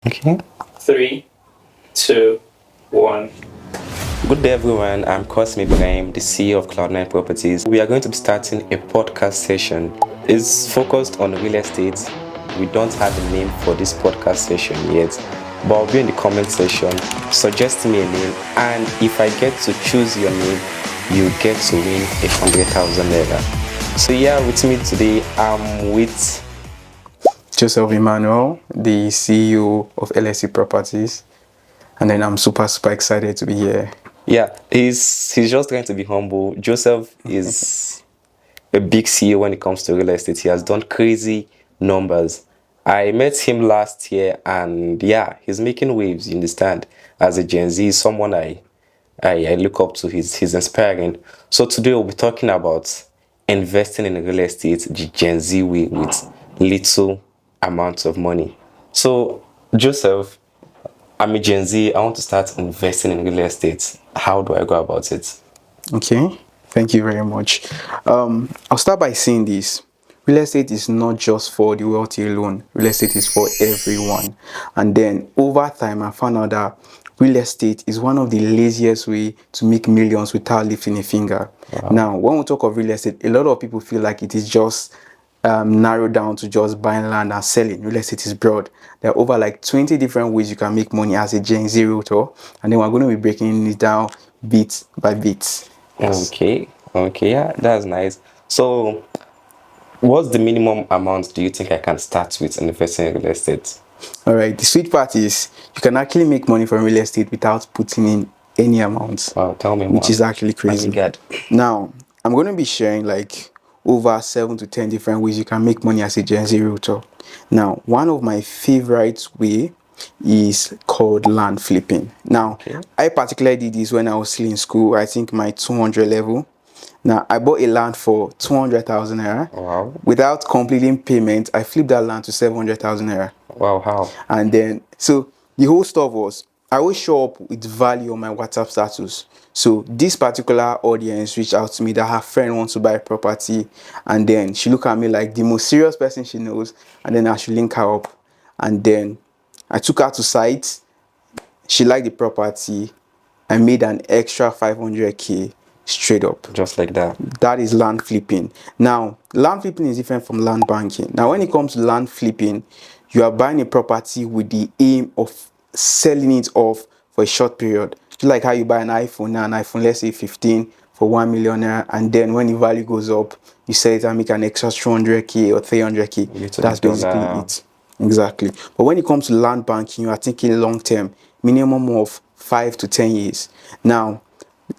Okay. Three, two, one. Good day, everyone. I'm Cosme Ibrahim, the CEO of Cloud9 Properties. We are going to be starting a podcast session. It's focused on real estate. We don't have a name for this podcast session yet, but I'll be in the comment section. Suggest me a name, and if I get to choose your name, you get to win 100,000 naira. So yeah, with me today, I'm with Joseph Emmanuel, the CEO of LSE Properties, and then I'm super excited to be here. Yeah, he's just trying to be humble. Joseph is a big CEO when it comes to real estate. He has done crazy numbers. I met him last year, and yeah, he's making waves. You understand? As a Gen Z, someone I look up to. He's inspiring. So today we'll be talking about investing in real estate the Gen Z way with little amounts of money. So Joseph, I'm a Gen Z. I want to start investing in real estate. How do I go about it? Okay, thank you very much. I'll start by saying this. Real estate is not just for the wealthy alone. Real estate is for everyone. And then over time, I found out that real estate is one of the laziest way to make millions without lifting a finger. Wow. Now, when we talk of real estate, a lot of people feel like it is just narrowed down to just buying land and selling. Real estate is broad. There are over like 20 different ways you can make money as a Gen Z realtor. And then we're going to be breaking it down bit by bit. Yes. Okay, yeah, that's nice. So, what's the minimum amount do you think I can start with investing in real estate? All right. The sweet part is you can actually make money from real estate without putting in any amount, Wow, tell me more. which is actually crazy. God. Now, I'm going to be sharing like over 7 to 10 different ways you can make money as a Gen Z realtor. Now, one of my favorite way is called land flipping. Now, Okay. I particularly did this when I was still in school. I think my 200 level. Now, I bought a land for 200,000 naira. Wow. Without completing payment, I flipped that land to 700,000 naira. Wow, how? And then, so the whole stuff was, I always show up with value on my WhatsApp status. So this particular audience reached out to me that her friend wants to buy property. And then she looked at me like the most serious person she knows. And then I should link her up. And then I took her to site. She liked the property. I made an extra 500k straight up. Just like that. That is land flipping. Now, land flipping is different from land banking. Now, when it comes to land flipping, you are buying a property with the aim of selling it off for a short period. Just like how you buy an iPhone now, an iPhone, let's say 15 for 1 million naira, and then when the value goes up, you sell it and make an extra 200k or 300k. That's basically it. Exactly. But when it comes to land banking, you are thinking long term, minimum of 5 to 10 years. Now,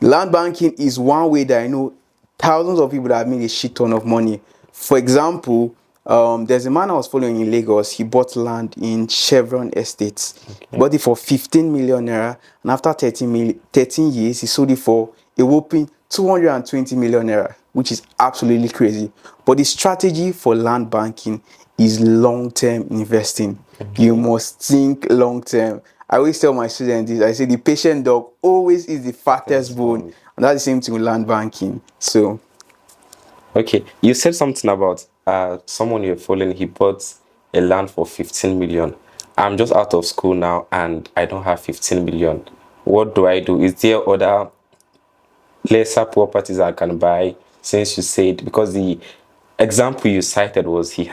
land banking is one way that I know thousands of people that have made a shit ton of money. For example, there's a man I was following in Lagos. He bought land in Chevron Estates. He bought it for 15 million naira, and after 13 years, he sold it for a whopping 220 million naira, which is absolutely crazy. But the strategy for land banking is long-term investing. You must think long-term. I always tell my students this. I say the patient dog always is the fattest bone, and that's the same thing with land banking. So, Okay, you said something about someone you're following, he bought a land for 15 million. I'm just out of school now and I don't have 15 million. What do I do? Is there other lesser properties I can buy, since you said, because the example you cited was he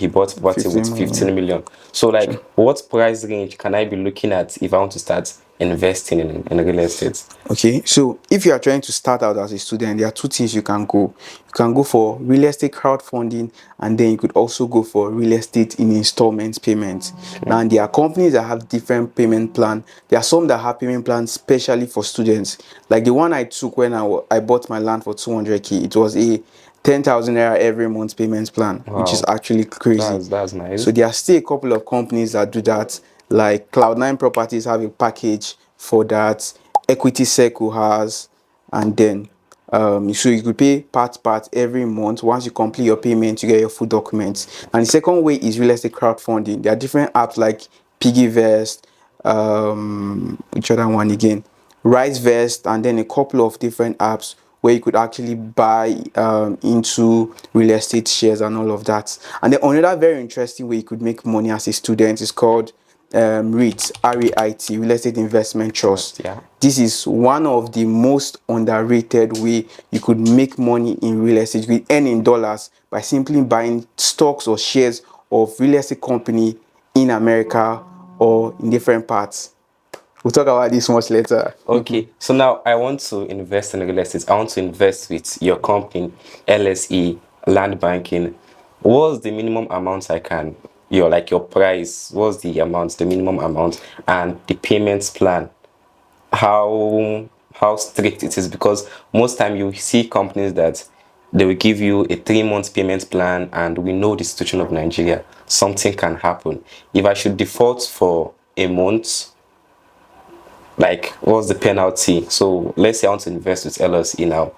bought property 15 with 15 million. So like what price range can I be looking at if I want to start investing in real estate? okay, so if you are trying to start out as a student, there are two things you can go. You can go for real estate crowdfunding, and then you could also go for real estate in installments payments. Now, there are companies that have different payment plan. There are some that have payment plans specially for students. Like the one I took when I bought my land for 200k, it was a 10,000 naira every month payment plan, which is Wow. actually crazy. That's nice. So there are still a couple of companies that do that. Like Cloud9 Properties have a package for that. Equity Circle has, and then so you could pay part every month. Once you complete your payment, you get your full documents. And the second way is real estate crowdfunding. There are different apps like Piggyvest, which other one again? RiseVest, and then a couple of different apps where you could actually buy into real estate shares and all of that. And then another very interesting way you could make money as a student is called REIT, REIT, Real Estate Investment Trust. Yeah. This is one of the most underrated way you could make money in real estate. You earn in dollars by simply buying stocks or shares of real estate company in America or in different parts. We'll talk about this much later. Okay, so now I want to invest in real estate. I want to invest with your company, LSE, land banking. What's the minimum amount I can, your price? What's the amount, the minimum amount, and the payments plan? How strict it is? Because most time you see companies that they will give you a 3 month payment plan, and we know the situation of Nigeria. Something can happen. If I should default for a month, like what's the penalty? So let's say I want to invest with LLC now.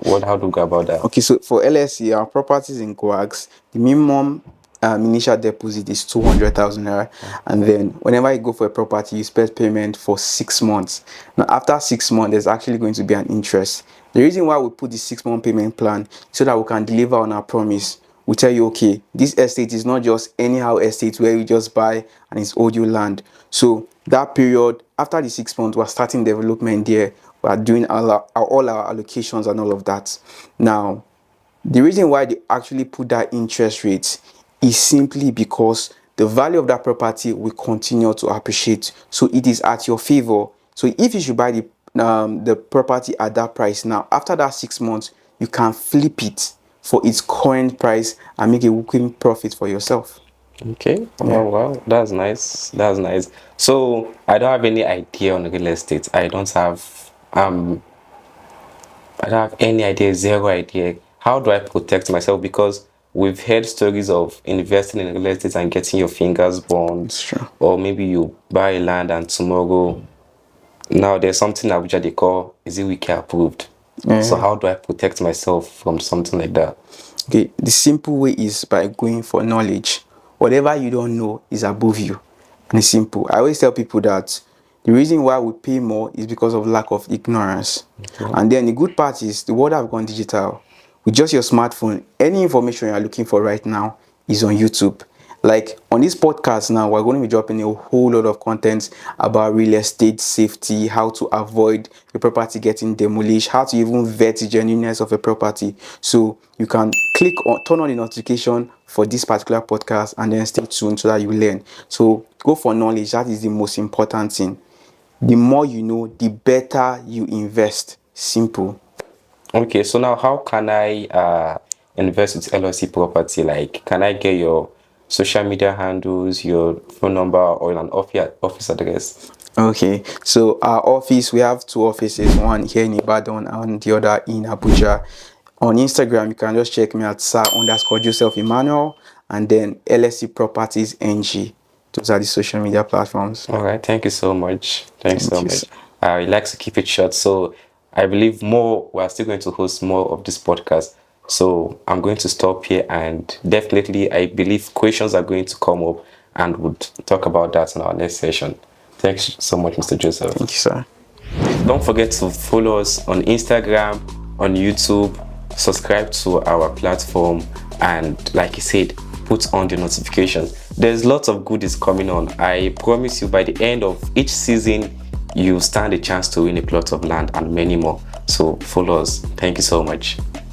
How do we go about that? Okay, so for LSE, our properties in Coax, the minimum initial deposit is 200,000 naira, and then whenever you go for a property, you expect payment for 6 months. Now, after 6 months, there's actually going to be an interest. The reason why we put the 6 month payment plan is so that we can deliver on our promise. We tell you, okay, this estate is not just anyhow estate where you just buy and it's audio land. So that period after the 6 months, we're starting development there. We are doing all our allocations and all of that. Now, the reason why they actually put that interest rate is simply because the value of that property will continue to appreciate. So it is at your favor. So if you should buy the property at that price now, after that 6 months, you can flip it for its current price and make a working profit for yourself. Okay. Oh wow, that's nice. That's nice. So I don't have any idea on real estate. I don't have any idea, zero idea. How do I protect myself? Because we've heard stories of investing in real estate and getting your fingers burned. It's true. Or maybe you buy land and tomorrow, now there's something that which they call, is it wiki approved? So how do I protect myself from something like that? Okay, the simple way is by going for knowledge. Whatever you don't know is above you. And it's simple. I always tell people that the reason why we pay more is because of lack of ignorance. And then the good part is the world have gone digital. With just your smartphone, any information you're looking for right now is on YouTube. Like on this podcast now, we're going to be dropping a whole lot of content about real estate safety, how to avoid your property getting demolished, how to even vet the genuineness of a property. So you can turn on the notification for this particular podcast and then stay tuned so that you learn. So go for knowledge. That is the most important thing. The more you know, the better you invest. Simple. Okay, so now how can I invest with LLC property? Like, can I get your social media handles, your phone number, or an office address? Okay, so our office, we have 2 offices, one here in Ibadan and the other in Abuja. On Instagram, you can just check me at sir_Joseph Emmanuel and then LSE Properties NG. Those are the social media platforms. All right, thank you so much. Thanks so much. I like to keep it short, so I believe we're still going to host more of this podcast. So I'm going to stop here, and definitely I believe questions are going to come up, and we'll talk about that in our next session. Thanks so much, Mr. Joseph. Thank you, sir. Don't forget to follow us on Instagram, on YouTube, subscribe to our platform, and like I said, put on the notifications. There's lots of goodies coming on. I promise you, by the end of each season, you stand a chance to win a plot of land and many more. So follow us. Thank you so much.